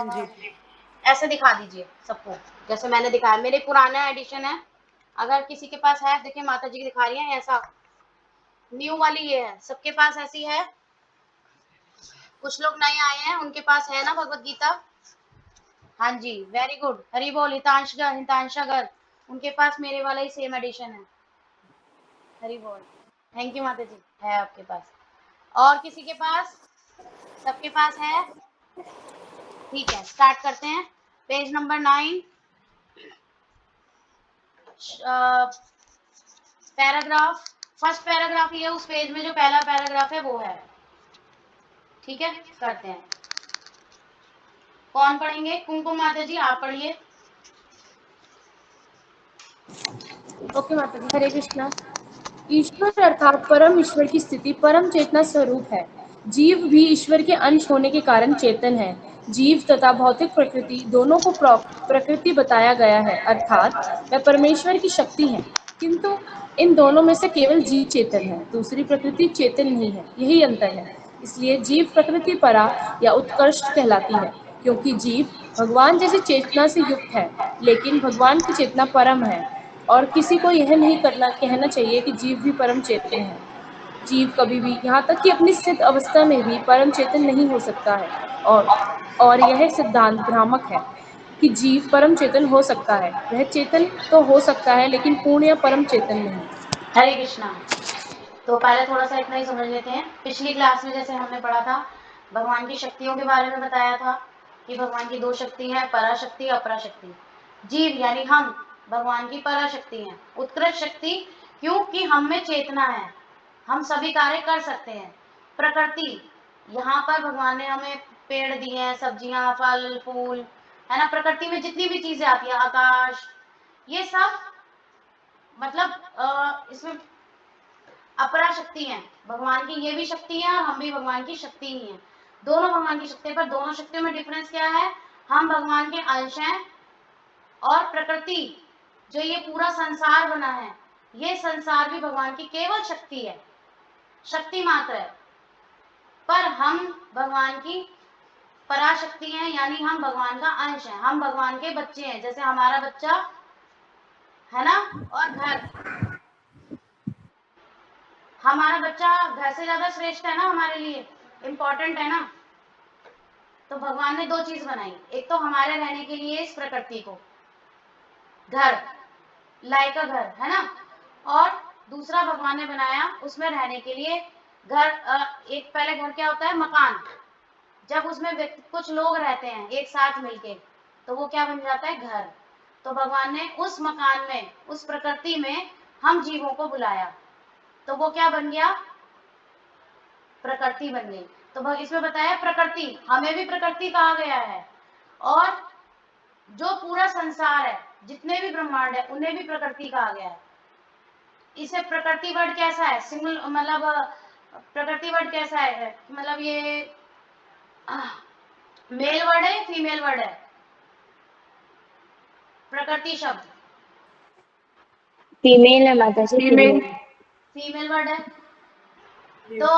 जी ऐसे दिखा दीजिए सबको, जैसे मैंने दिखाया। मेरे पुराना एडिशन है, अगर किसी के पास है, देखिए माता जी की दिखा रही है, ऐसा न्यू वाली ये है, सबके पास ऐसी है। कुछ लोग नए आए हैं, उनके पास है ना भगवत गीता। हाँ जी, वेरी गुड, हरी बोल। हितांशगर, उनके पास मेरे वाला ही सेम एडिशन है। हरी बोल, थैंक यू माता जी, है आपके पास। और किसी के पास? सबके पास है, ठीक है, स्टार्ट करते हैं। Page number 9, paragraph, first paragraph ये उस पेज में जो पहला पैराग्राफ है वो है, ठीक है। करते हैं, कौन पढ़ेंगे? कुमकुम माता जी आप पढ़िए। ओके माता जी, हरे कृष्णा। ईश्वर अर्थात परम ईश्वर की स्थिति परम चेतना स्वरूप है। जीव भी ईश्वर के अंश होने के कारण चेतन है। जीव तथा भौतिक प्रकृति दोनों को प्रकृति बताया गया है, अर्थात वह परमेश्वर की शक्ति है, किंतु इन दोनों में से केवल जीव चेतन है, दूसरी प्रकृति चेतन नहीं है, यही अंतर है। इसलिए जीव प्रकृति परा या उत्कृष्ट कहलाती है, क्योंकि जीव भगवान जैसी चेतना से युक्त है, लेकिन भगवान की चेतना परम है। और किसी को यह नहीं कहना चाहिए कि जीव भी परम चेतन है। जीव कभी भी, यहाँ तक कि अपनी स्थित अवस्था में भी, परम चेतन नहीं हो सकता है। और यह सिद्धांत भ्रामक है कि जीव परम चेतन हो सकता है। वह चेतन तो हो सकता है, लेकिन पूर्ण या परम चेतन नहीं। हरे कृष्णा। तो पहले थोड़ा सा इतना ही समझ लेते हैं। पिछली क्लास में जैसे हमने पढ़ा था, भगवान की शक्तियों के बारे में बताया था कि भगवान की दो शक्ति है, पराशक्ति अपराशक्ति। जीव यानी हम भगवान की पराशक्ति हैं, उत्कृष्ट शक्ति, क्योंकि हम में चेतना है, हम सभी कार्य कर सकते हैं। प्रकृति, यहाँ पर भगवान ने हमें पेड़ दिए हैं, सब्जियां, फल फूल, है ना। प्रकृति में जितनी भी चीजें आती है, आकाश, ये सब मतलब इसमें अपरा शक्ति है। भगवान की ये भी शक्ति है और हम भी भगवान की शक्ति ही है। दोनों भगवान की शक्ति है, पर दोनों शक्तियों में डिफरेंस क्या है? हम भगवान के अंश हैं, और प्रकृति, जो ये पूरा संसार बना है, ये संसार भी भगवान की केवल शक्ति है, शक्ति मात्र है। पर हम भगवान की पराशक्ति हैं, यानी हम भगवान का अंश हैं, हम भगवान के बच्चे हैं, जैसे हमारा बच्चा है ना। और घर, हमारा बच्चा घर से ज्यादा श्रेष्ठ है ना, हमारे लिए इम्पोर्टेंट है ना। तो भगवान ने दो चीज बनाई, एक तो हमारे रहने के लिए इस प्रकृति को, घर, लाइक का घर, है ना। और दूसरा भगवान ने बनाया उसमें रहने के लिए घर। एक पहले घर क्या होता है? मकान। जब उसमें कुछ लोग रहते हैं एक साथ मिलके, तो वो क्या बन जाता है? घर। तो भगवान ने उस मकान में, उस प्रकृति में हम जीवों को बुलाया, तो वो क्या बन गया? प्रकृति बन गई। तो इसमें बताया प्रकृति, हमें भी प्रकृति कहा गया है। और जो पूरा संसार है, जितने भी ब्रह्मांड है, उन्हें भी प्रकृति कहा गया है। इसे प्रकृति वर्ड कैसा है? सिंगल, मतलब प्रकृति वर्ड कैसा है? मतलब ये मेल वर्ड है, फीमेल वर्ड है? प्रकृति शब्द फीमेल है माता जी, फीमेल। फीमेल वर्ड है। तो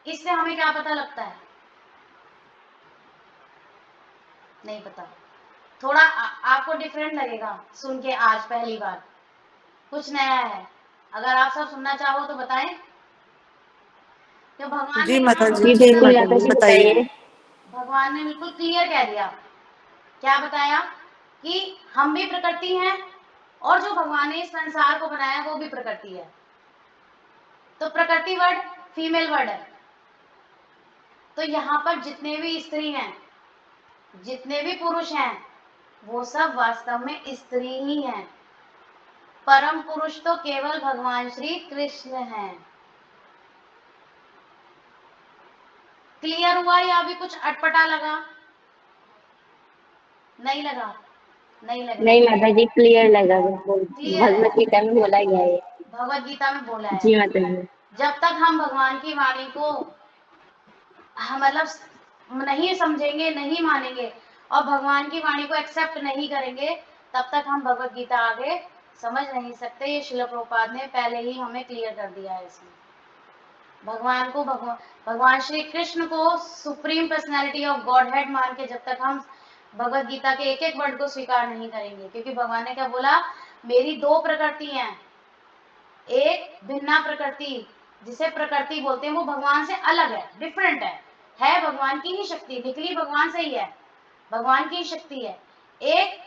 इससे हमें क्या पता लगता है? नहीं पता। थोड़ा आपको डिफरेंट लगेगा सुन के, आज पहली बार कुछ नया है। अगर आप सब सुनना चाहो तो बताएं। तो भगवान ने जी माता कहा, जी, जी जी बिल्कुल माता माता जी जी, बताइए। बताइए। भगवान ने बिल्कुल क्लियर कह दिया। क्या बताया? कि हम भी प्रकृति हैं, और जो भगवान ने इस संसार को बनाया वो भी प्रकृति है। तो प्रकृति वर्ड फीमेल वर्ड है। तो यहाँ पर जितने भी स्त्री हैं, जितने भी पुरुष हैं, वो सब वास्तव में स्त्री ही हैं। परम पुरुष तो केवल भगवान श्री कृष्ण हैं। क्लियर हुआ या अभी कुछ अटपटा लगा? नहीं लगा? नहीं लगना नहीं है। माता जी, क्लियर लगा, बिल्कुल क्लियर है, भगवत गीता में बोला गया है। भगवत गीता में बोला है। जी माता जी। जब तक हम भगवान की वाणी को मतलब नहीं समझेंगे, नहीं मानेंगे, और भगवान की वाणी को एक्सेप्ट नहीं करेंगे, तब तक हम भगवत गीता आगे समझ नहीं सकते। ये श्रील प्रभुपाद ने पहले ही हमें क्लियर कर दिया है इसमें। भगवान को, भगवान श्री कृष्ण को supreme personality of God head मान के जब तक हम भगवत गीता के एक एक वर्ड को स्वीकार नहीं करेंगे, क्योंकि भगवान ने क्या बोला, मेरी दो प्रकृति हैं, एक भिन्ना प्रकृति जिसे प्रकृति बोलते हैं वो भगवान से अलग है, डिफरेंट है भगवान की ही शक्ति, निकली भगवान से ही है, भगवान की ही शक्ति है। एक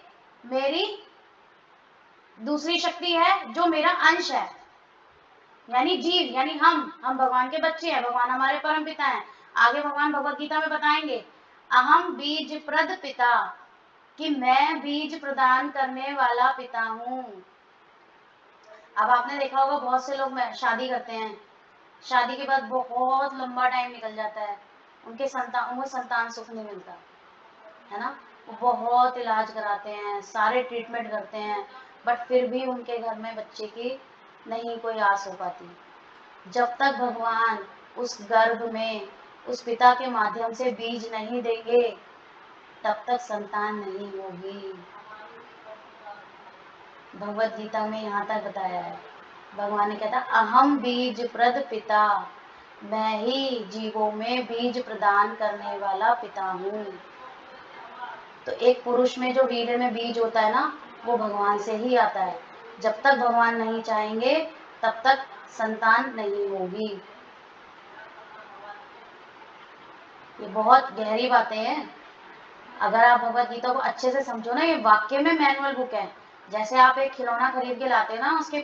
मेरी दूसरी शक्ति है जो मेरा अंश है, यानी जीव, यानी हम भगवान के बच्चे हैं, भगवान हमारे परम पिता हैं। आगे भगवान भगवत गीता में बताएंगे, अहम बीज प्रद पिता, कि मैं बीज प्रदान करने वाला पिता हूं। अब आपने देखा होगा बहुत से लोग शादी करते हैं, शादी के बाद बहुत लंबा टाइम निकल जाता है, उनको संतान सुख नहीं मिलता है ना, वो बहुत इलाज कराते हैं, सारे ट्रीटमेंट करते हैं, बट फिर भी उनके घर में बच्चे की नहीं कोई आस हो पाती। जब तक भगवान उस गर्भ में उस पिता के माध्यम से बीज नहीं देंगे तब तक संतान नहीं होगी। भगवत गीता में यहाँ तक बताया है, भगवान ने कहता अहम बीज प्रद पिता, मैं ही जीवों में बीज प्रदान करने वाला पिता हूँ। तो एक पुरुष में जो वीर्य में बीज होता है ना, वो भगवान से ही आता है। जब तक भगवान नहीं चाहेंगे तब तक संतान नहीं होगी। ये बहुत गहरी बातें हैं, अगर आप भगवत गीता को अच्छे से समझो ना, ये वाक्य में मैनुअल बुक है। जैसे आप एक खिलौना खरीद के लाते हैं ना, उसके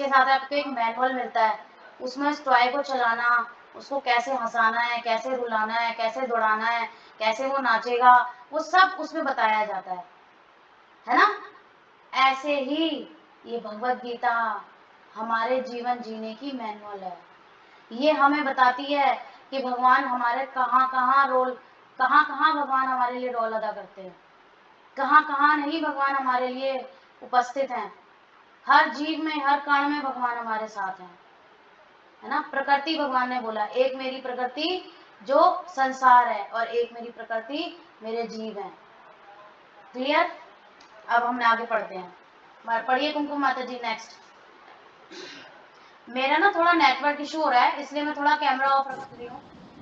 साथ आपको एक मैनुअल मिलता है, उसमें उस टॉय को चलाना, उसको कैसे हंसाना है, कैसे रुलाना है, कैसे दौड़ाना है, कैसे वो नाचेगा, वो सब उसमें बताया जाता है ना। ऐसे ही ये भगवत गीता हमारे जीवन जीने की मैनुअल है। ये हमें बताती है कि भगवान हमारे कहाँ कहाँ भगवान हमारे लिए रोल अदा करते हैं, कहाँ कहाँ नहीं भगवान हमारे लिए उपस्थित हैं। हर जीव में, हर कण में भगवान हमारे साथ हैं, है ना। प्रकृति भगवान ने बोला, एक मेरी प्रकृति जो संसार है और एक मेरी प्रकृति मेरे जीव हैं। क्लियर। अब हम आगे पढ़ते हैं, पढ़िए कुमकुम माता जी नेक्स्ट। मेरा ना थोड़ा नेटवर्क इशू हो रहा है, इसलिए मैं थोड़ा कैमरा ऑफ रख रही हूँ,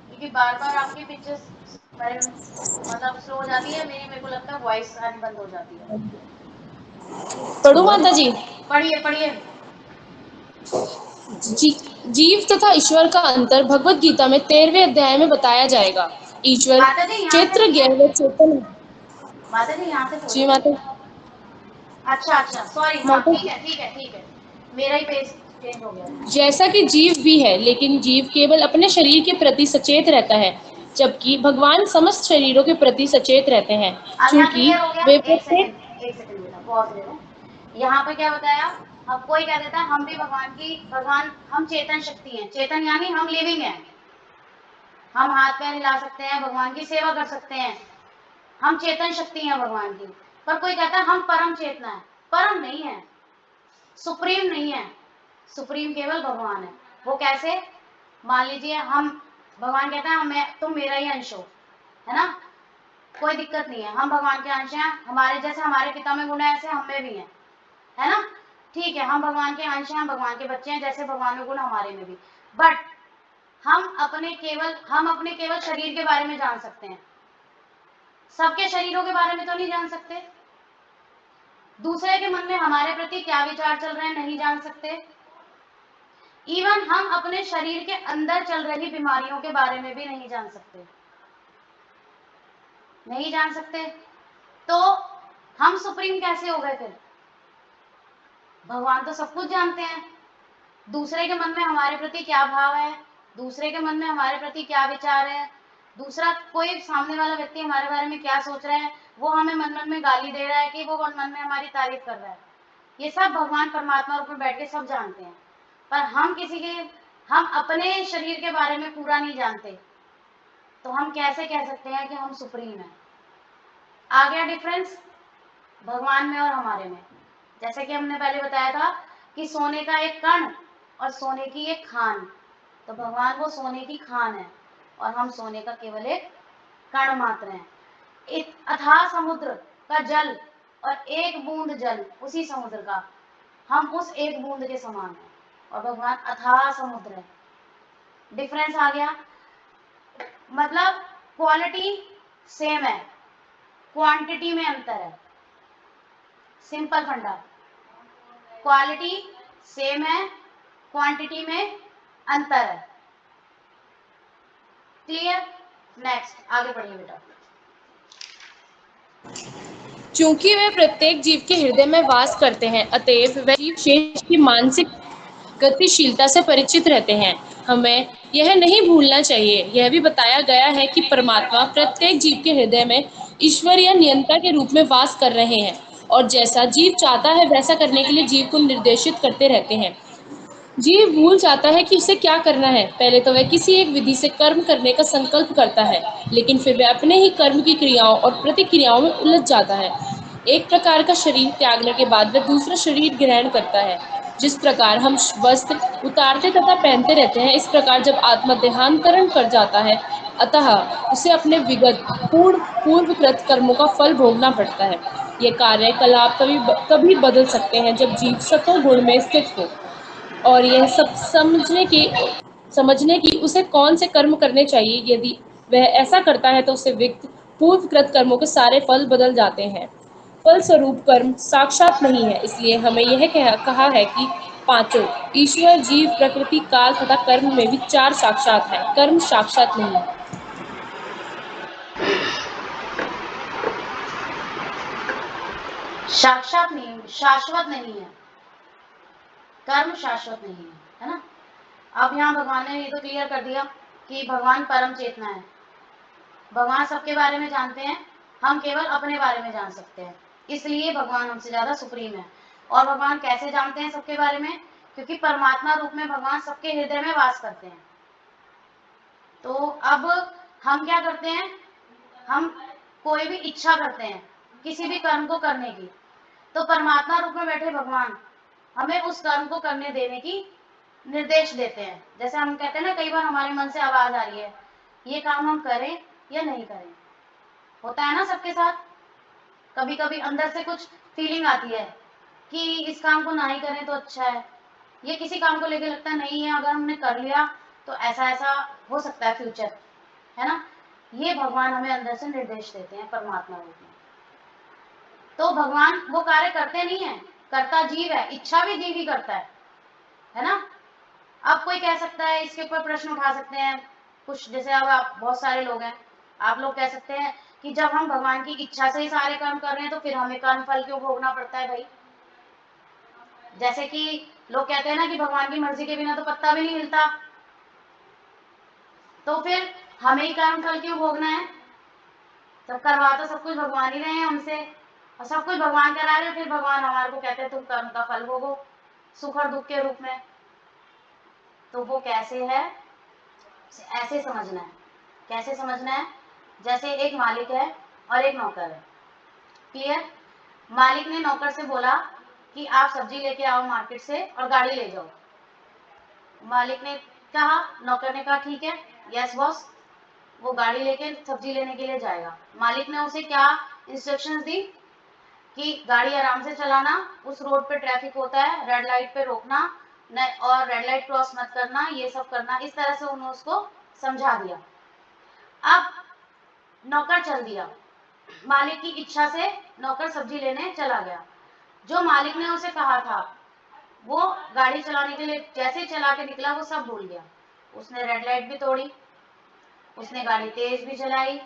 क्योंकि बार बार आपकी पिक्चर्स मतलब स्लो हो जाती है, मेरे को लगता है वॉइस आनी बंद हो जाती है। पढ़ू माता जी? पढ़िए पढ़िए। जीव तथा ईश्वर का अंतर भगवत गीता में 13वें अध्याय में बताया जाएगा। ईश्वर माता जी यहाँ से क्षेत्र नहीं है, ज्ञ व चेतन है। माता जी यहाँ से जी बोलिए। माता। अच्छा अच्छा, सॉरी, हाँ माता, ठीक है, मेरा ही पेज चेंज हो गया। जैसा कि जीव भी है, लेकिन जीव केवल अपने शरीर के प्रति सचेत रहता है, जबकि भगवान समस्त शरीरों के प्रति सचेत रहते हैं, अब यहाँ क्योंकि क्लियर हो गया। वे एक प्रत्येक। सेकंड एक सेकंड बेटा, पॉज ले लो। यहाँ पे क्या बताया, अब कोई कह देता है हम भी भगवान हम चेतन शक्ति हैं, चेतन यानी हम लिविंग हैं, हम हाथ पैर हिला सकते हैं, भगवान की सेवा कर सकते हैं, हम चेतन शक्ति हैं भगवान की। पर कोई कहता है हम परम चेतना है, परम नहीं है, सुप्रीम नहीं है, सुप्रीम केवल भगवान है। वो कैसे, मान लीजिए हम, भगवान कहता है मैं तुम मेरा ही अंश हो, है ना, कोई दिक्कत नहीं है, हम भगवान के अंश हैं, हमारे जैसे हमारे पिता में गुण है ऐसे हम में भी है ना, ठीक है, हम भगवान के अंश हैं, हम भगवान के बच्चे हैं, जैसे भगवान में गुण हमारे में भी। बट हम अपने केवल शरीर के बारे में जान सकते हैं, सबके शरीरों के बारे में तो नहीं जान सकते। दूसरे के मन में हमारे प्रति क्या विचार चल रहे हैं नहीं जान सकते। इवन हम अपने शरीर के अंदर चल रही बीमारियों के बारे में भी नहीं जान सकते, नहीं जान सकते। तो हम सुप्रीम कैसे हो गए फिर? भगवान तो सब कुछ जानते हैं, दूसरे के मन में हमारे प्रति क्या भाव है, दूसरे के मन में हमारे प्रति क्या विचार है, दूसरा कोई सामने वाला व्यक्ति हमारे बारे में क्या सोच रहा है, वो हमें मन मन में गाली दे रहा है कि वो मन में हमारी तारीफ कर रहा है, ये सब भगवान परमात्मा रूप में बैठ के सब जानते हैं। पर हम अपने शरीर के बारे में पूरा नहीं जानते, तो हम कैसे कह सकते हैं कि हम सुप्रीम हैं? आ गया डिफरेंस भगवान में और हमारे में। जैसे कि हमने पहले बताया था कि सोने का एक कण और सोने की एक खान, तो भगवान वो सोने की खान है और हम सोने का केवल एक कण मात्र हैं। अथाह समुद्र का जल और एक बूंद जल उसी समुद्र का, हम उस एक बूंद के समान हैं और भगवान अथाह समुद्र है। डिफरेंस आ गया, मतलब क्वालिटी सेम है, क्वांटिटी में अंतर है, सिंपल फंडा। क्वालिटी सेम है, क्वांटिटी में अंतर है। क्लियर? नेक्स्ट आगे बढ़िए बेटा। चूंकि वे प्रत्येक जीव के हृदय में वास करते हैं, अतएव वे जीव शेष की मानसिक गतिशीलता से परिचित रहते हैं। हमें यह नहीं भूलना चाहिए, यह भी बताया गया है कि परमात्मा प्रत्येक जीव के हृदय में ईश्वर या नियंता के रूप में वास कर रहे हैं और जैसा जीव चाहता है वैसा करने के लिए जीव को निर्देशित करते रहते हैं। जीव भूल जाता है कि उसे क्या करना है। पहले तो वह किसी एक विधि से कर्म करने का संकल्प करता है, लेकिन फिर वह अपने ही कर्म की क्रियाओं और प्रतिक्रियाओं में उलझ जाता है। एक प्रकार का शरीर त्यागने के बाद वह दूसरा शरीर ग्रहण करता है। जिस प्रकार हम वस्त्र उतारते तथा पहनते रहते हैं, इस प्रकार जब आत्मा देहांतरण कर जाता है, अतः उसे अपने विगत पूर्वकृत कर्मों का फल भोगना पड़ता है। ये कार्यकलाप तभी बदल सकते हैं जब जीव सतो गुण में स्थित हो और यह सब समझने की उसे कौन से कर्म करने चाहिए। यदि वह ऐसा करता है तो उसे विगत पूर्वकृत कर्मों के सारे फल बदल जाते हैं। फलस्वरूप कर्म साक्षात नहीं है। इसलिए हमें यह कहा है कि पांचों ईश्वर, जीव, प्रकृति, काल तथा कर्म में भी चार साक्षात है, कर्म साक्षात नहीं है। साक्षात नहीं, शाश्वत नहीं है, कर्म शाश्वत नहीं है ना। अब यहाँ भगवान ने ये तो क्लियर कर दिया कि भगवान परम चेतना है, भगवान सबके बारे में जानते हैं, हम केवल अपने बारे में जान सकते हैं, इसलिए भगवान हमसे ज्यादा सुप्रीम है। और भगवान कैसे जानते हैं सबके बारे में? क्योंकि परमात्मा रूप में भगवान सबके हृदय में वास करते हैं। तो अब हम क्या करते हैं, हम कोई भी इच्छा करते हैं किसी भी कर्म को करने की, तो परमात्मा रूप में बैठे भगवान हमें उस कर्म को करने देने की निर्देश देते हैं। जैसे हम कहते हैं ना, कई बार हमारे मन से आवाज आ रही है ये काम हम करें या नहीं करें, होता है ना सबके साथ। कभी कभी अंदर से कुछ फीलिंग आती है कि इस काम को ना ही करें तो अच्छा है, ये किसी काम को लेकर लगता है नहीं है अगर हमने कर लिया तो ऐसा ऐसा हो सकता है फ्यूचर, है ना। ये भगवान हमें अंदर से निर्देश देते हैं परमात्मा रूप में। तो भगवान वो कार्य करते नहीं है, करता जीव है, इच्छा भी जीव ही करता है ना। अब कोई कह सकता है, इसके ऊपर प्रश्न उठा सकते हैं कुछ, जैसे अब आप बहुत सारे लोग हैं, आप लोग कह सकते हैं कि जब हम भगवान की इच्छा से ही सारे कर्म कर रहे हैं तो फिर हमें कर्म फल क्यों भोगना पड़ता है भाई। जैसे कि लोग कहते हैं ना कि भगवान की मर्जी के बिना तो पत्ता भी नहीं हिलता, तो फिर हमें ही कर्म फल क्यों भोगना है। तो करवा तो सब कुछ भगवान ही रहे हैं हमसे, और सब कुछ भगवान करा रहे हैं, फिर भगवान हमारे को कहते हैं तुम कर्म का फल भोगो सुख और दुख के रूप में। तो वो कैसे है, ऐसे समझना है। कैसे समझना है? जैसे एक मालिक है और एक नौकर है, क्लियर। मालिक ने नौकर से बोला कि आप सब्जी लेके आओ मार्केट से और गाड़ी ले जाओ। मालिक ने कहा, नौकर ने कहा ठीक है, यस बॉस। वो गाड़ी लेके सब्जी लेने के लिए जाएगा। मालिक ने उसे क्या इंस्ट्रक्शंस दी कि गाड़ी आराम से चलाना, उस रोड पे ट्रैफिक होता है, रेड लाइट पे रोकना और रेड लाइट क्रॉस मत करना, ये सब करना। इस तरह से उन्होंने उसको समझा दिया। अब नौकर चल दिया, मालिक की इच्छा से नौकर सब्जी लेने चला गया। जो मालिक ने उसे कहा था वो गाड़ी चलाने के लिए जैसे चला के निकला वो सब भूल गया। उसने रेड लाइट भी तोड़ी, उसने गाड़ी तेज भी चलाई,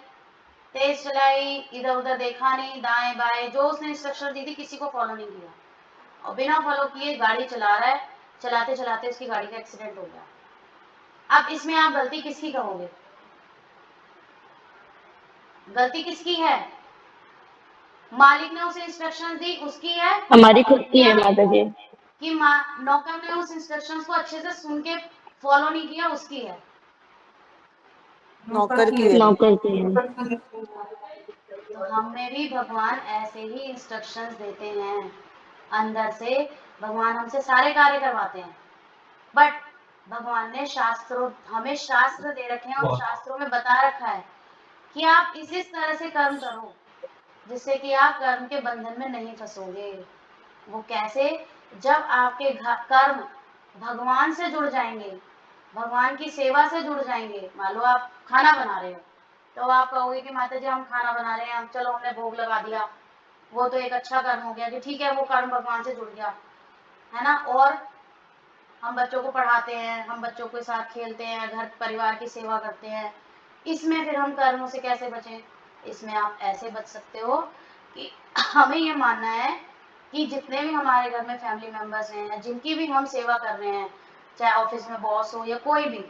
इधर उधर देखा नहीं, दाएं बाएं, जो उसने इंस्ट्रक्शन दी थी किसी को फॉलो नहीं किया, और बिना फॉलो किए गाड़ी चला रहा है। चलाते चलाते उसकी गाड़ी का एक्सीडेंट हो गया। अब इसमें आप गलती किसकी कहोगे? गलती किसकी है? मालिक ने उसे इंस्ट्रक्शन दी उसकी है, हमारी खुद की है माता जी। कि नौकर ने उस इंस्ट्रक्शंस को अच्छे से सुन के फॉलो नहीं किया उसकी है? नौकर की है। नौकर की है। तो हमें भी भगवान ऐसे ही इंस्ट्रक्शंस देते हैं अंदर से। भगवान हमसे सारे कार्य करवाते हैं, बट भगवान ने हमें शास्त्र दे रखे हैं और शास्त्रों में बता रखा है कि आप इस तरह से कर्म करो जिससे कि आप कर्म के बंधन में नहीं फंसोगे। वो कैसे? जब आपके कर्म भगवान से जुड़ जाएंगे, भगवान की सेवा से जुड़ जाएंगे। मान लो आप खाना बना रहे हो, तो आप कहोगे कि माता जी हम खाना बना रहे हैं, हम चलो हमने भोग लगा दिया, वो तो एक अच्छा कर्म हो गया कि ठीक है वो कर्म भगवान से जुड़ गया, है ना। और हम बच्चों को पढ़ाते हैं, हम बच्चों के साथ खेलते हैं, घर परिवार की सेवा करते हैं, इसमें फिर हम कर्मों से कैसे बचें? इसमें आप ऐसे बच सकते हो कि हमें ये मानना है कि जितने भी हमारे घर में फैमिली मेंबर्स हैं, जिनकी भी हम सेवा कर रहे हैं, चाहे ऑफिस में बॉस हो या कोई भी,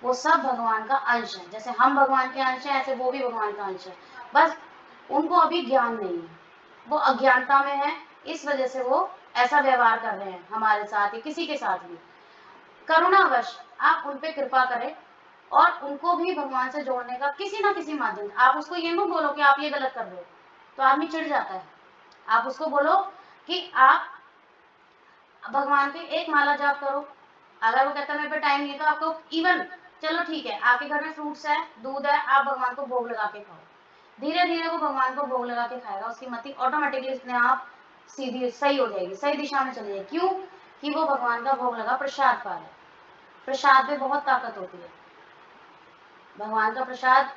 वो सब भगवान का अंश है। जैसे हम भगवान के अंश हैं, ऐसे वो भी भगवान का अंश है। बस उनको अभी ज्ञान नहीं है, वो अज्ञानता में है, इस वजह से वो ऐसा व्यवहार कर रहे हैं हमारे साथ या किसी के साथ भी। करुणावश आप उन पे कृपा करें और उनको भी भगवान से जोड़ने का किसी ना किसी माध्यम से। आप उसको ये मत बोलो कि आप ये गलत कर रहे हो, तो आदमी चिढ़ जाता है। आप उसको बोलो कि आप भगवान की एक माला जाप करो। अगर वो कहता है मेरे पे टाइम नहीं है, तो आपको इवन चलो ठीक है, आपके घर में फ्रूट्स है, दूध है, आप भगवान को भोग लगा के खाओ। धीरे धीरे वो भगवान को भोग लगा के खाएगा, उसकी मति ऑटोमेटिकली अपने आप सीधी सही हो जाएगी, सही दिशा में चली जाएगी। क्यों? कि वो भगवान का भोग लगा प्रसाद पा रहा है। प्रसाद में बहुत ताकत होती है, भगवान का प्रसाद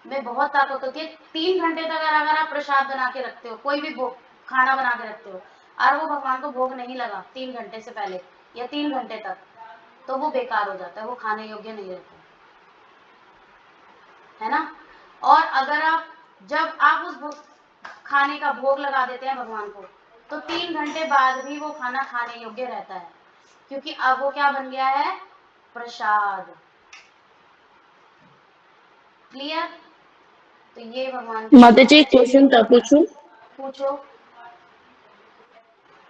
में बहुत ताकत होती है। 3 घंटे तक अगर आप प्रसाद बना के रखते हो, कोई भी भोग खाना बना के रखते हो, और वो भगवान को भोग नहीं लगा 3 घंटे से पहले या 3 घंटे तक, तो वो बेकार हो जाता है, वो खाने योग्य नहीं रहता, है ना। और अगर आप जब आप उस खाने का भोग लगा देते हैं भगवान को, तो 3 घंटे बाद भी वो खाना खाने योग्य रहता है, क्योंकि अब वो क्या बन गया है? प्रसाद। क्लियर? तो ये भगवान की माता जी एक क्वेश्चन था पूछूं? पूछो।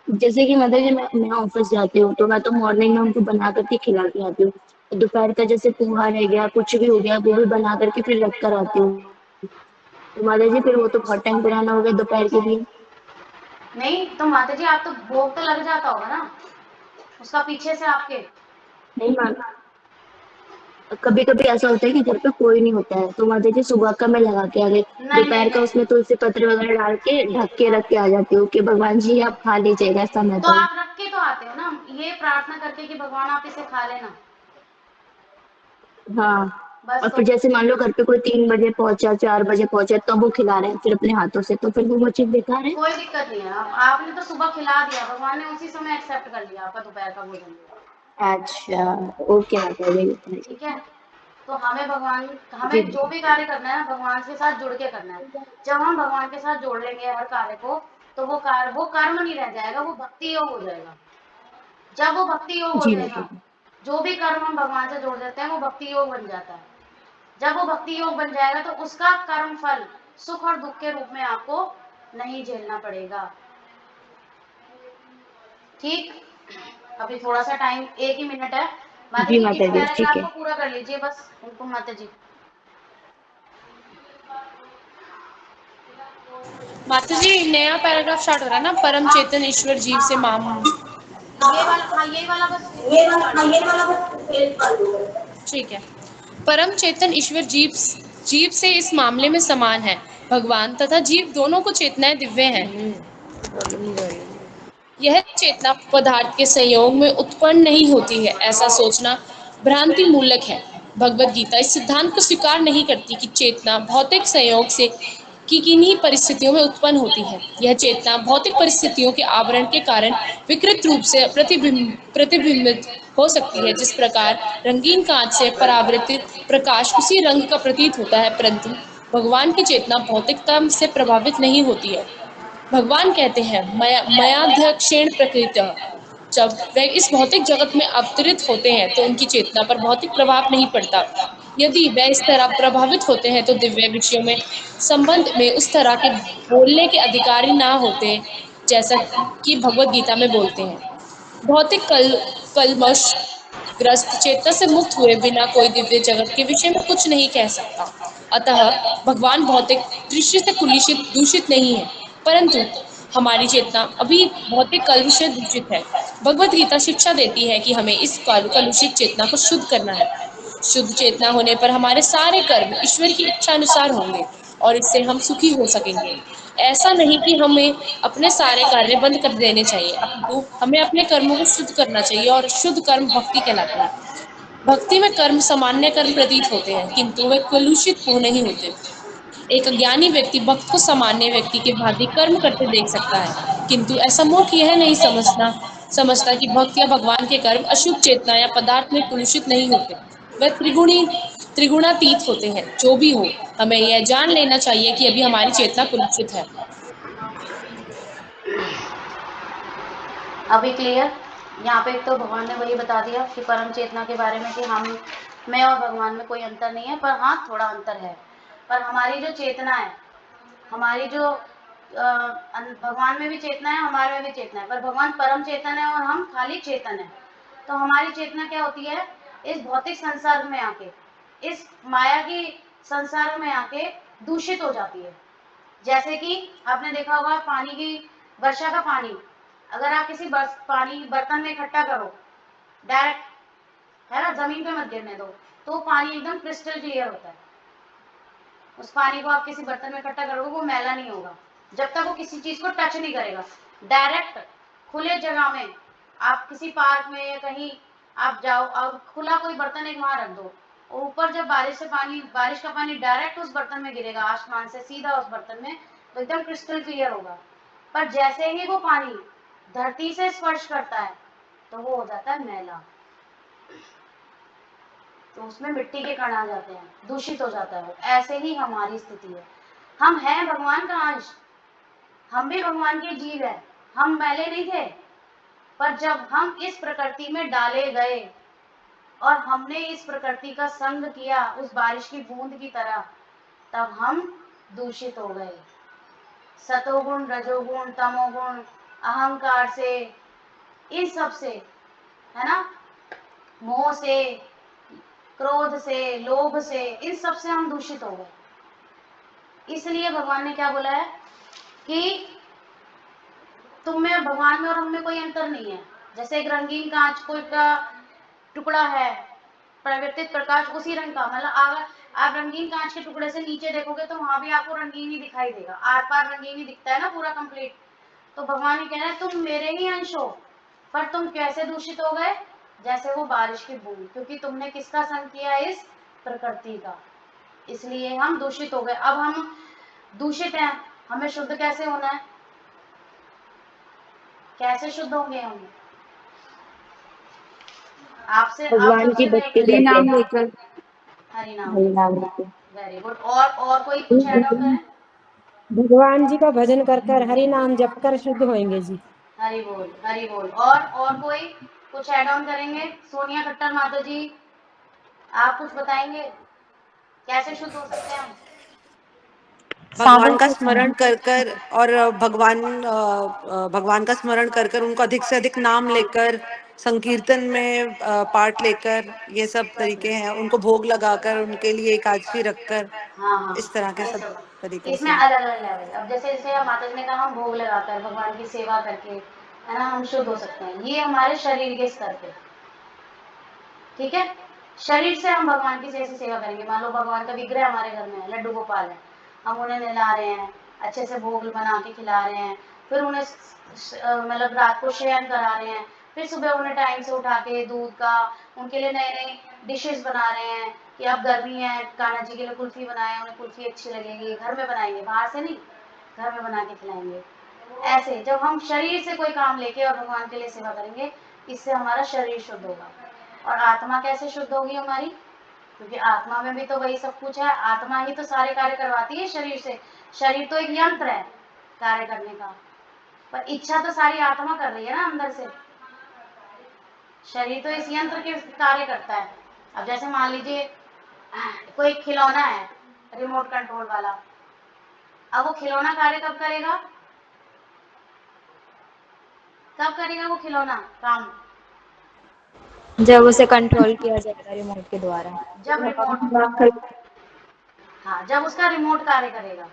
जैसे कि माता जी मैं ऑफिस जाती हूँ तो मैं तो मॉर्निंग में उनको बना करके खिला के आती हूँ। दोपहर का जैसे पोहा रह गया कुछ भी हो गया वो भी बना करके फिर रख कर आती हूँ। तो माता जी फिर वो तो बहुत टाइम पुराना हो गया दोपहर के लिए। नहीं तो माता जी आप तो भोग तो लग जाता होगा ना उसका पीछे से आपके। नहीं मान कभी कभी ऐसा होता है कि घर पे कोई नहीं होता है तो माता जी सुबह का मैं लगा के आ गई। नहीं नहीं दोपहर का नहीं, उसमें तुलसी पत्र वगैरह डाल के ढक के रख के आ जाती हूँ कि भगवान जी आप खा लीजिएगा समय तो पर। आप रख के तो आते हो ना, ये प्रार्थना करके कि भगवान आप इसे खा लेना, हाँ। बस। और तो फिर जैसे मान लो घर पे कोई 3 बजे पहुंचा 4 बजे पहुंचे तो वो खिला रहे हैं फिर अपने हाथों से तो फिर वो चीज बेकार है। कोई दिक्कत नहीं है, आपने तो सुबह खिला दिया, भगवान ने उसी समय एक्सेप्ट कर लिया आपका दोपहर का भोजन। अच्छा। ओके माता जी। ठीक है। तो हमें भगवान, जी हमें जो भी कार्य करना है भगवान के साथ जुड़ के करना है। जब हम भगवान के साथ जोड़ लेंगे हर कार्य को, तो वो कार्य, वो कर्म नहीं रह जाएगा, वो भक्ति योग हो जाएगा। जब वो भक्ति योग हो जी माता जाएगा, जी। जो भी कर्म हम भगवान से जोड़ देते हैं वो भक्ति योग बन जाता है। जब वो भक्ति योग बन जाएगा तो उसका कर्म फल सुख और दुख के रूप में आपको नहीं झेलना पड़ेगा। ठीक। अभी थोड़ा सा टाइम, 1 ही मिनट है। माता जी जी इस माता जी ठीक पैराग्राफ है। को पूरा कर लीजिए बस, उनको माता जी। माता जी नया पैराग्राफ स्टार्ट हो रहा है ना, परम हाँ चेतन ईश्वर जीव हाँ से हाँ, माम। ये वाला, हाँ ये वाला बस पेज फाड़ लो। ठीक है। परम चेतन ईश्वर जीव जीव से इस मामले में समान है। भगवान तथा जीव दोनों को चेतनाएं दिव्य हैं। यह चेतना पदार्थ के संयोग में उत्पन्न नहीं होती है, ऐसा सोचना भ्रांति मूलक है। भगवत गीता इस सिद्धांत को स्वीकार नहीं करती कि चेतना भौतिक संयोग से कि किन्हीं परिस्थितियों में उत्पन्न होती है। यह चेतना भौतिक परिस्थितियों के आवरण के कारण विकृत रूप से प्रतिबिंबित हो सकती है। जिस प्रकार रंगीन कांच से परावर्तित प्रकाश उसी रंग का प्रतीत होता है, परंतु भगवान की चेतना भौतिकता से प्रभावित नहीं होती है। भगवान कहते हैं मयाध्यक्षेण प्रकृतः। जब वे इस भौतिक जगत में अवतरित होते हैं तो उनकी चेतना पर भौतिक प्रभाव नहीं पड़ता। यदि वे इस तरह प्रभावित होते हैं तो दिव्य विषयों में संबंध में उस तरह के बोलने के अधिकारी ना होते, जैसा कि भगवत गीता में बोलते हैं। भौतिक कलमश ग्रस्त चेतना से मुक्त हुए बिना कोई दिव्य जगत के विषय में कुछ नहीं कह सकता। अतः भगवान भौतिक दृष्टि से कुलिशित दूषित नहीं है, परंतु हमारी चेतना अभी भौतिक कलुष से दूषित है। भगवत गीता शिक्षा देती है कि हमें इस कलुषित चेतना को शुद्ध करना है। शुद्ध चेतना होने पर हमारे सारे कर्म ईश्वर की इच्छा अनुसार होंगे और इससे हम सुखी हो सकेंगे। ऐसा नहीं कि हमें अपने सारे कार्य बंद कर देने चाहिए, अपितु हमें अपने कर्मों को शुद्ध करना चाहिए और शुद्ध कर्म भक्ति कहलाते हैं। भक्ति में कर्म सामान्य कर्म प्रतीत होते हैं, किंतु वे कलुषित हो नहीं होते। एक अज्ञानी व्यक्ति भक्त को सामान्य व्यक्ति के भांति कर्म करते देख सकता है, किंतु ऐसा मूर्ख यह नहीं समझता कि भक्त या भगवान के कर्म अशुभ चेतना या पदार्थ में कलुषित नहीं होते। वह त्रिगुणातीत होते हैं। जो भी हो, हमें यह जान लेना चाहिए कि अभी हमारी चेतना कलुषित है। अभी क्लियर? यहाँ पे तो भगवान ने वही बता दिया कि परम चेतना के बारे में कि हम मैं और भगवान में कोई अंतर नहीं है, पर हाँ थोड़ा अंतर है। पर हमारी जो चेतना है, हमारी जो भगवान में भी चेतना है, हमारे में भी चेतना है, पर भगवान परम चेतन है और हम खाली चेतन है। तो हमारी चेतना क्या होती है? इस भौतिक संसार में आके, इस माया की संसार में आके दूषित हो जाती है। जैसे कि आपने देखा होगा पानी की, वर्षा का पानी अगर आप किसी पानी बर्तन में इकट्ठा करो डायरेक्ट, है ना, जमीन पे मत गिरने दो, तो पानी एकदम क्रिस्टल क्लियर होता है। उस पानी को आप किसी बर्तन में इकट्ठा करोगे, वो मैला नहीं होगा जब तक वो किसी चीज को टच नहीं करेगा। डायरेक्ट खुले जगह में आप किसी पार्क में या कहीं आप जाओ और खुला कोई बर्तन एक वहां रख दो, और ऊपर जब बारिश का पानी डायरेक्ट उस बर्तन में गिरेगा आसमान से सीधा उस बर्तन में, तो एकदम क्रिस्टल क्लियर होगा। पर जैसे ही वो पानी धरती से स्पर्श करता है तो वो हो जाता है मैला, तो उसमें मिट्टी के कण आ जाते हैं, दूषित हो जाता है वो। ऐसे ही हमारी स्थिति है। हम हैं भगवान का अंश, हम भी भगवान के जीव है, हम मैले नहीं थे, पर जब हम इस प्रकृति में डाले गए और हमने इस प्रकृति का संग किया उस बारिश की बूंद की तरह, तब हम दूषित हो गए। सतोगुण, रजोगुण, तमोगुण, अहंकार से, इन सब से, है ना, मोह से, क्रोध से, लोभ से, इन सब से हम दूषित हो गए। इसलिए भगवान ने क्या बोला है कि तुम में, भगवान में और हम में कोई अंतर नहीं है। जैसे एक रंगीन कांच कोई का टुकड़ा है, परिवर्तित प्रकाश उसी रंग का, मतलब अगर आप रंगीन कांच के टुकड़े से नीचे देखोगे तो वहां भी आपको रंगीन ही दिखाई देगा, आर पार रंगीन ही दिखता है ना पूरा कंप्लीट। तो भगवान ये कह रहे हैं तुम मेरे ही अंश हो, पर तुम कैसे दूषित हो गए? जैसे वो बारिश की बूंद, क्योंकि तुमने किसका संग किया? इस प्रकृति का, इसलिए हम दूषित हो गए। अब हम दूषित हैं, हमें शुद्ध कैसे होना है? कैसे शुद्ध होंगे हम? आपसे, आप भगवान की सबसे मैं भक्ति हरि करके। नाम लेकर, हरि नाम हरि नाम लेकर। लेके। Very good. और कोई कुछ ऐड ऑन करें? भगवान जी का भजन कर कर हरि नाम जप कर शुद्ध होएंगे जी। हरि बोल, हरि बोल। और कोई कुछ ऐड ऑन करेंगे? सोनिया खट्टर माता जी, आप कुछ बताएंगे कैसे शुद्ध हो सकते हैं हम? भगवान का स्मरण कर कर और भगवान का स्मरण कर कर उनको अधिक से अधिक नाम लेकर, संकीर्तन में पार्ट लेकर, ये सब तरीके हैं। उनको भोग लगाकर, उनके लिए एकादशी रखकर, हाँ हाँ, इस तरह के ये सब सब तरीकों इसमें से। अलग अलग लेवल। अब जैसे जैसे माता जी ने कहा हम भोग लगाकर भगवान की सेवा करके, है ना, हम शुद्ध हो सकते हैं। ये हमारे शरीर के स्तर पे, ठीक है। शरीर से हम भगवान की जैसे सेवा करेंगे। मान लो भगवान का विग्रह हमारे घर में है, लड्डू गोपाल है, हम उन्हें नहला रहे हैं, अच्छे से भोग बना के खिला रहे हैं, फिर उन्हें मतलब रात को शयन करा रहे हैं, फिर सुबह उन्हें टाइम से उठा के दूध का, उनके लिए नए नए डिशेस बना रहे हैं कि अब गर्मी है, कान्हा जी के लिए कुल्फी बनाए, उन्हें कुल्फी अच्छी लगेगी, घर में बनाएंगे, बाहर से नहीं, घर में बना के खिलाएंगे। ऐसे जब हम शरीर से कोई काम लेके और भगवान के लिए सेवा करेंगे, इससे हमारा शरीर शुद्ध होगा। और आत्मा कैसे शुद्ध होगी हमारी? क्योंकि आत्मा में भी तो वही सब कुछ है, आत्मा ही तो सारे कार्य करवाती है शरीर से। शरीर तो एक यंत्र है कार्य करने का, पर इच्छा तो सारी आत्मा कर रही है ना अंदर से। शरीर तो इस यंत्र के कार्य करता है। अब जैसे मान लीजिए कोई खिलौना है रिमोट कंट्रोल वाला, अब वो खिलौना कार्य कब करेगा? कब करेगा वो खिलौना काम? जब उसे कंट्रोल किया जाएगा रिमोट के द्वारा। जब रिमोट, हाँ, जब उसका रिमोट कार्य करेगा,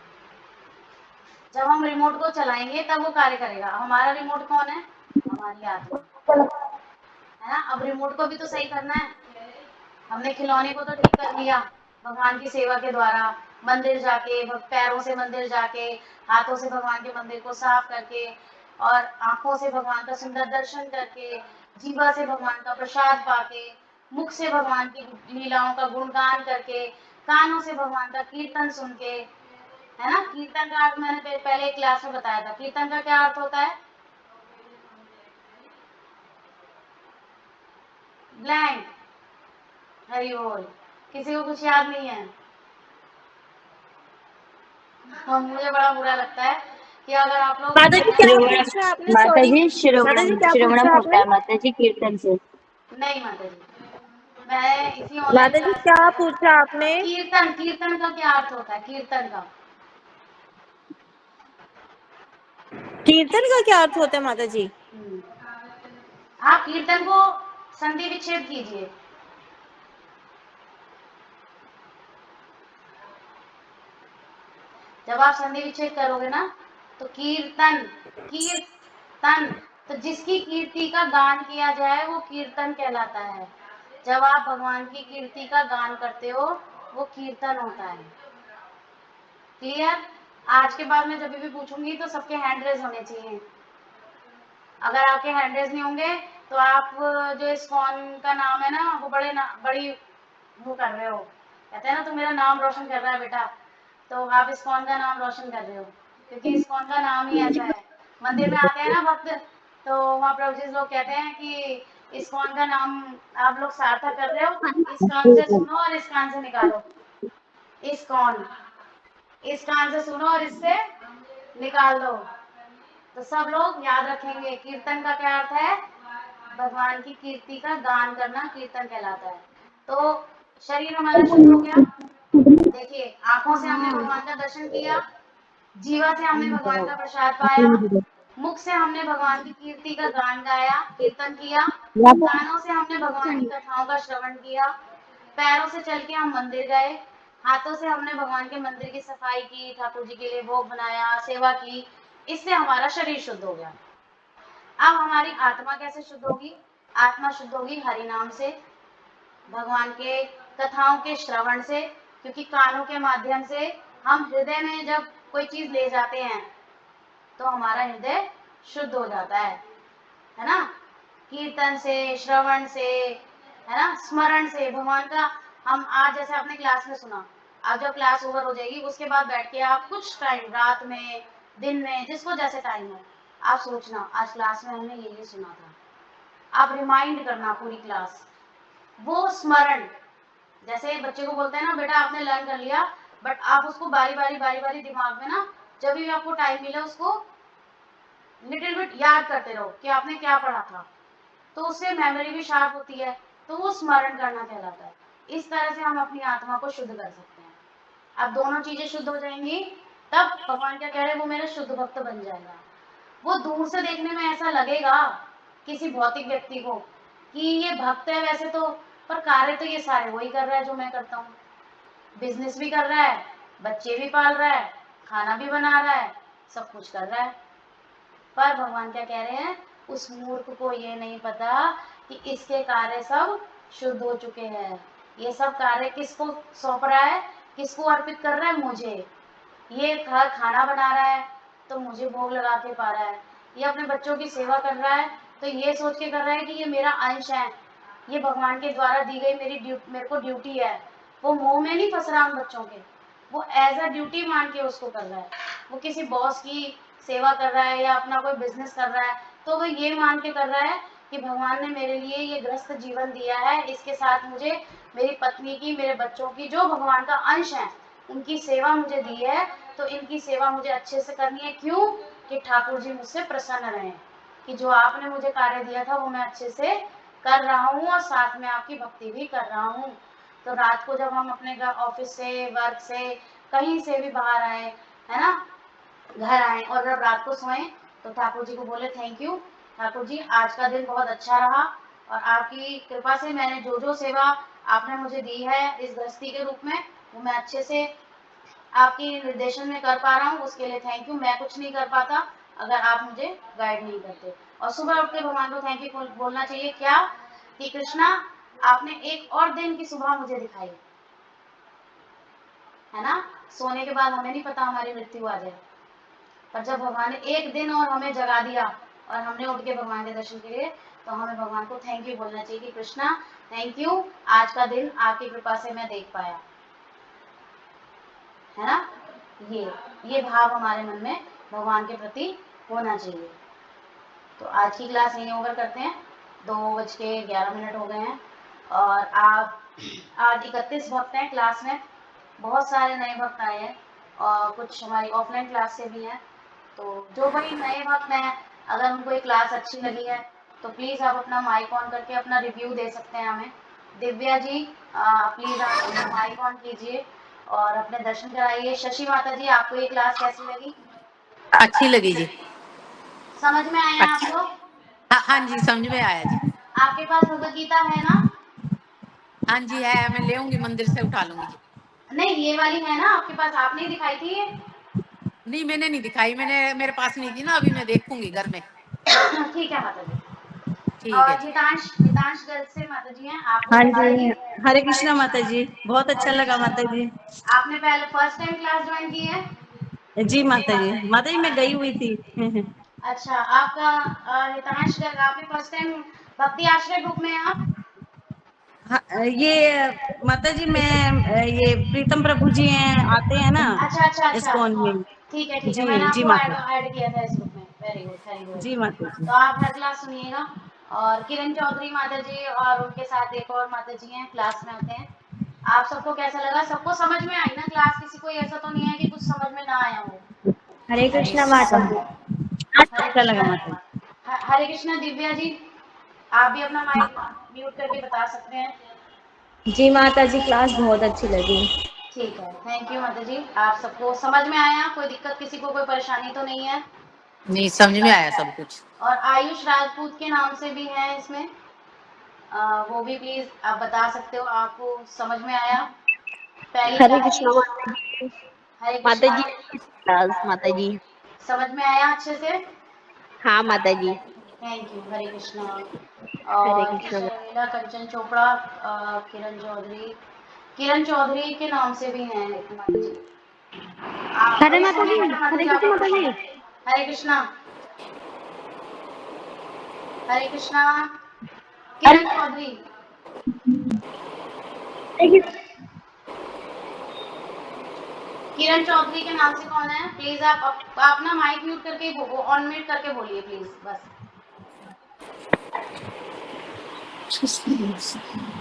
जब हम रिमोट को चलाएंगे तब वो कार्य करेगा। हमारा रिमोट कौन है? हमारी आत्मा, है ना। अब रिमोट को भी तो सही करना है। हमने खिलौने को तो ठीक कर लिया भगवान की सेवा के द्वारा, मंदिर जाके, पैरों से मंदिर जाके, हाथों से भगवान के मंदिर को साफ करके, और आंखों से भगवान का सुंदर दर्शन करके, जीवा से भगवान का प्रसाद पाके, मुख से भगवान की लीलाओं का गुणगान करके, कानों से भगवान का कीर्तन सुन के, है ना। कीर्तन का अर्थ मैंने पहले क्लास में बताया था। कीर्तन का क्या अर्थ होता है? ब्लैंक। हरि बोल। किसी को कुछ याद नहीं है? और मुझे बड़ा बुरा लगता है कि अगर आप लोग माता जी क्या श्रवणम, पूछा आपने? माता सॉरी जी माता जी, श्रवणम, क्या श्रवणम पूछा होता आपने? है माता जी कीर्तन से। नहीं माता जी, मैं इसी ऑनलाइन माता जी क्लास क्या में पूछा आपने? कीर्तन, कीर्तन का क्या अर्थ होता है? कीर्तन का कीर्तन का क्या अर्थ होता है माता जी? आप कीर्तन को संधि विच्छेद कीजिए। जब आप संधि विच्छेद करोगे ना, तो कीर्तन, कीर्तन, तो जिसकी कीर्ति का गान किया जाए वो कीर्तन कहलाता है। जब आप भगवान की कीर्ति का गान करते हो, वो कीर्तन होता है। क्लियर? आज के बाद मैं जब भी पूछूंगी तो सबके हैंड रेज होने चाहिए। अगर आपके हैंड रेज नहीं होंगे तो आप जो इस्कॉन का नाम है ना, वो बड़ी वो कर रहे हो। कहते हैं ना, तू मेरा नाम रोशन कर रहा है बेटा, तो आप इस्कॉन का नाम रोशन कर रहे हो, क्योंकि इस्कॉन का नाम ही ऐसा है। मंदिर में आते हैं ना भक्त, तो वहाँ प्रभु जी लोग कहते हैं कि इस्कॉन का नाम आप लोग सार्थक कर रहे हो, इस कान से सुनो और इस कान से निकालो। इस्कॉन, इस कान से सुनो और इससे निकाल दो। तो सब लोग याद रखेंगे, कीर्तन का क्या अर्थ है? भगवान की कीर्ति का गान करना कीर्तन कहलाता है। तो शरीर हमारा शुद्ध हो गया। देखिए, आंखों से हमने भगवान का दर्शन किया, जीवा से हमने भगवान का प्रसाद पाया, मुख से हमने भगवान की कीर्ति का गान गाया, कीर्तन किया, कानों से हमने भगवान की कथाओं का श्रवण किया, पैरों से चल के हम मंदिर गए, हाथों से हमने भगवान के मंदिर की सफाई की, ठाकुर जी के लिए भोग बनाया, सेवा की। इससे हमारा शरीर शुद्ध हो गया। अब हमारी आत्मा कैसे शुद्ध होगी? आत्मा शुद्ध होगी हरि नाम से, भगवान के कथाओं के श्रवण से, क्योंकि कानों के माध्यम से हम हृदय में जब कोई चीज ले जाते हैं तो हमारा हृदय शुद्ध हो जाता है ना। कीर्तन से, श्रवण से, है ना, स्मरण से भगवान का। हम आज जैसे आपने क्लास में सुना, आज जब क्लास ओवर हो जाएगी उसके बाद बैठ के आप कुछ टाइम, रात में, दिन में, जिसको जैसे टाइम है, आप सोचना आज क्लास में हमने ये सुना था। आप रिमाइंड करना पूरी क्लास, वो स्मरण। जैसे बच्चे को बोलते हैं ना, बेटा आपने लर्न कर लिया, बट आप उसको बारी बारी दिमाग में ना, जब भी आपको टाइम मिले उसको लिटिल बिट याद करते रहो कि आपने क्या पढ़ा था, तो उससे मेमोरी भी शार्प होती है, तो वो स्मरण करना कहलाता है। इस तरह से हम अपनी आत्मा को शुद्ध कर सकते हैं। अब दोनों चीजें शुद्ध हो जाएंगी, तब भगवान क्या कह रहे हैं, वो मेरा शुद्ध भक्त बन जाएगा। वो दूर से देखने में ऐसा लगेगा किसी भौतिक व्यक्ति को कि ये भक्त है वैसे तो, पर कार्य तो ये सारे वही कर रहा है जो मैं करता हूँ। बिजनेस भी कर रहा है, बच्चे भी पाल रहा है, खाना भी बना रहा है, सब कुछ कर रहा है। पर भगवान क्या कह रहे हैं, उस मूर्ख को ये नहीं पता कि इसके कार्य सब शुद्ध हो चुके हैं। ये सब कार्य किसको सौंप रहा है, किसको अर्पित कर रहा है? मुझे। ये घर खाना बना रहा है तो मुझे भोग लगा के पा रहा है, ये अपने बच्चों की सेवा कर रहा है तो ये सोच के कर रहा है कि ये मेरा अंश है, ये भगवान के द्वारा दी गई मेरे को ड्यूटी है। वो मोह में नहीं फंस रहा उन बच्चों के, वो एज अ ड्यूटी मान के उसको कर रहा है। वो किसी बॉस की सेवा कर रहा है या अपना कोई बिजनेस कर रहा है, तो वो ये मान के कर रहा है कि भगवान ने मेरे लिए ये ग्रस्त जीवन दिया है, इसके साथ मुझे मेरी पत्नी की, मेरे बच्चों की, जो भगवान का अंश है, उनकी सेवा मुझे दी है, तो इनकी सेवा मुझे अच्छे से करनी है। क्यों? कि ठाकुर जी मुझसे प्रसन्न रहें, कि जो आपने मुझे कार्य दिया था वो मैं अच्छे से कर रहा हूँ और साथ में आपकी भक्ति भी कर रहा हूँ। तो रात को जब हम अपने ऑफिस से, वर्क से, कहीं से भी बाहर आए, है ना, घर आए और जब रात को सोए, तो ठाकुर जी को बोले थैंक यू ठाकुर जी, आज का दिन बहुत अच्छा रहा और आपकी कृपा से मैंने जो जो सेवा आपने मुझे दी है इस गृहस्थी के रूप में, वो मैं अच्छे से आपकी निर्देशन में कर पा रहा हूँ, उसके लिए थैंक यू। मैं कुछ नहीं कर पाता अगर आप मुझे गाइड नहीं करते। और सुबह उठ के भगवान को थैंक यू बोलना चाहिए। क्या? कि कृष्णा, आपने एक और दिन की सुबह मुझे दिखाई, है ना। सोने के बाद हमें नहीं पता हमारी मृत्यु आ जाए, पर जब भगवान ने एक दिन और हमें जगा दिया, और हमने उठ के भगवान के दर्शन किए, तो हमें भगवान को थैंक यू बोलना चाहिए कि कृष्णा थैंक यू, आज का दिन आपकी कृपा से मैं देख पाया, है ना। ये भाव हमारे मन में भगवान के प्रति होना चाहिए। तो आज की क्लास यहीं ओवर करते हैं, 2:11 हो गए हैं, और आप आज 31 भक्त हैं क्लास में, बहुत सारे नए भक्त आए हैं और कुछ हमारी ऑफलाइन क्लास से भी हैं। तो जो भाई नए भक्त हैं, अगर उनको ये क्लास अच्छी लगी है तो प्लीज़ आप अपना माइक ऑन करके अपना रिव्यू दे सकते हैं हमें। दिव्या जी प्लीज़ आप अपना माइक ऑन कीजिए और अपने दर्शन कराइए। शशि माता जी, आपको ये क्लास कैसी लगी? अच्छी लगी जी। समझ में आया अच्छा, आपको? हाँ हाँ जी, समझ में आया जी। आपके पास भगवत गीता है ना? हाँ जी है, मैं ले आऊंगी, मंदिर से उठा लूंगी जी। नहीं, ये वाली है ना आपके पास? आपने ही दिखाई थी ये? नहीं, मैंने नहीं दिखाई, मेरे पास नहीं थी ना, अभी मैं देखूंगी घर में। ठीक है माता जी। ठीक है और जी। हितांश गर्ल से माता जी हैं, आपको हाँ कैसी लगी? जी, हरे हरे कृष्णा माता जी, बहुत अच्छा हरे लगा कृष्णा। माता जी। आपने पहले फर्स्ट टाइम क्लास ज्वाइन की है? जी माता जी मैं गई हुई थी। अच्छा, आपका हितांश गर्ग, आपने फर्स्ट टाइम भक्ति आश्रय ग्रुप में हैं आप? हाँ, ये माता जी मैं ये प्रीतम प्रभु जी हैं, आते हैं ना अच्छा अच्छा अच्छा, इस्कॉन में। ठीक है ठीक है, मैंने जी आपको माता ऐड किया था इस ग्रुप में। Very good very good. जी माता जी। तो आप हर क्लास सुनिएगा। और किरण चौधरी माता जी और उनके साथ एक और माता जी हैं, क्लास में आते हैं। आप सबको कैसा लगा? सबको समझ में आई ना क्लास? किसी को ऐसा तो नहीं है कि कुछ समझ में ना आया हो? हरे नहीं, कृष्णा माता जी। हरे अच्छा लगा कृष्णा। माता जी। हरे कृष्णा। दिव्या जी, आप भी अपना माइक म्यूट करके बता सकते हैं। जी माता जी, क्लास बहुत अच्छी लगी। ठीक है, थैंक यू माता जी। आप सबको समझ में आया? कोई दिक्कत, किसी को कोई परेशानी तो नहीं है? नहीं, समझ में आया सब कुछ। और आयुष राजपूत के नाम से भी है इसमें, वो भी प्लीज आप बता सकते हो, आपको समझ में आया पहली हरे क्लास की? कृष्णा माता जी। हरे माता कृष्णा। जी क्लास माता जी। समझ में आया अच्छे से? हाँ माता जी। Thank you. हरे कृष्णा। हरे और कृष्णा शर्मिला, कंचन चोपड़ा, किरण चौधरी के नाम से भी हैं माता जी। हरे वही माता सोनिया जी, खट्टर माता हरे जी, कृष्णा आपका माता प्रश्न जी। है? हरे कृष्णा। हरे कृष्णा। हरे किरण चौधरी। किरण चौधरी के नाम से कौन है? प्लीज आप ना माइक म्यूट करके ऑन म्यूट करके बोलिए प्लीज, बस।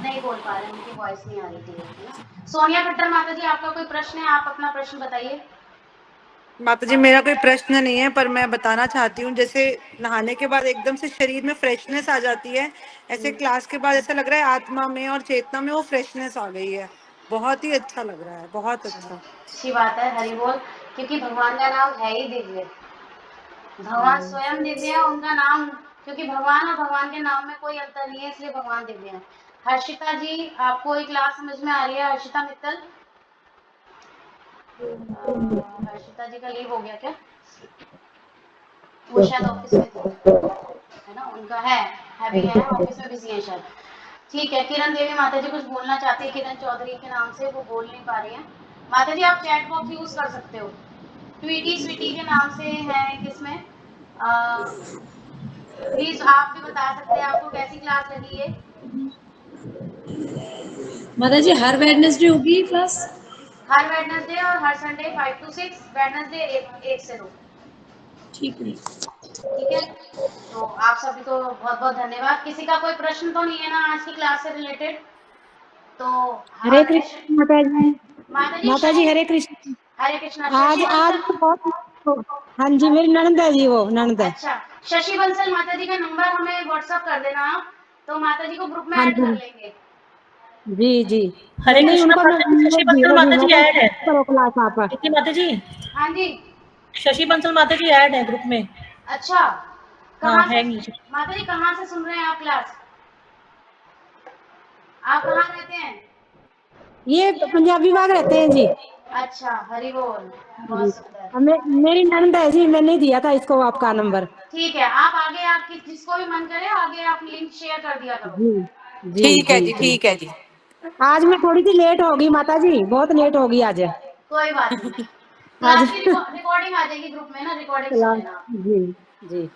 नहीं बोल पा रहे, उनकी वॉइस नहीं आ रही थी, है ना। सोनिया खट्टर माता जी, आपका कोई प्रश्न है? आप अपना प्रश्न बताइए। माता जी, मेरा कोई प्रश्न नहीं है, पर मैं बताना चाहती हूँ, जैसे नहाने के बाद एकदम से शरीर में फ्रेशनेस आ जाती है, ऐसे क्लास के बाद ऐसा लग रहा है आत्मा में और चेतना में वो फ्रेशनेस आ गई है। बहुत ही अच्छा लग रहा है, बहुत अच्छा। अच्छी बात है, हरि बोल। क्योंकि भगवान का नाम है ही दिव्य, भगवान स्वयं दिव्य है, उनका नाम, क्योंकि भगवान और भगवान के नाम में कोई अंतर नहीं है, इसलिए भगवान दिव्य है। हर्षिता जी, आपको एक क्लास समझ में आ रही है? हर्षिता मित्तल। हर्षिता जी का लीव हो गया क्या? वो शायद ऑफिस में थी, है ना, उनका है भी है, ऑफिस में बिजी है शायद। ठीक है, किरण देवी माता जी कुछ बोलना चाहती है किरण चौधरी के नाम से, वो बोल नहीं पा रही हैं। माता जी, आप चैट बॉक्स यूज कर सकते हो। ट्वीटी स्वीटी के नाम से है किसमें, प्लीज आप भी बता सकते हैं आपको कैसी क्लास लगी है? माता जी हर वेडनेसडे होगी ये क्लास? हर वेडनेसडे और हर संडे 5 to 6, वेडनेसडे 1 से 2। ठीक है। ठीक है, तो आप सभी को बहुत बहुत धन्यवाद। किसी का कोई प्रश्न तो नहीं है ना आज की क्लास से रिलेटेड? तो हरे हाँ, कृष्ण माता जी। माता जी माता जी शशि, हरे कृष्ण। हरे कृष्णा। आज शशि आज बंसल। तो बहुत, हाँ जी, मेरी ननद है जी, वो ननद है। अच्छा, शशि बंसल माता जी का नंबर हमें व्हाट्सअप कर देना आप, तो माता जी को ग्रुप में हाँ ऐड कर जी लेंगे। जी जी। हरे मैंने कृष्णा उनको माता जी, नंबर शशि दिया बंसल जी, माता मैं जी कहा ऐड है। करो क्लास आप। देखिए माता जी, हाँ जी। शशि बंसल माता जी ऐड है ग्रुप में। अच्छा, हाँ कहाँ से? है नीचे। माता जी कहाँ से सुन रहे हैं आप क्लास? आप कहाँ रहते हैं? ये पंजाबी बाग रहते हैं जी। अच्छा, हरि बोल। जी, बहुत सुंदर। मेरी ननद है जी, मैंने दिया था इसको आपका नंबर। ठीक है, आप आगे, आपकी जिसको भी मन करे आगे आप लिंक शेयर कर दिया करो। जी जी ठीक है जी जी, जी। ठीक है जी। आज मैं थोड़ी सी लेट होगी माता जी, बहुत लेट होगी आज। कोई बात नहीं, आज क्लास की रिकॉर्डिंग आ जाएगी ग्रुप में ना, रिकॉर्डिंग सुन क्लास, लेना आप। जी जी।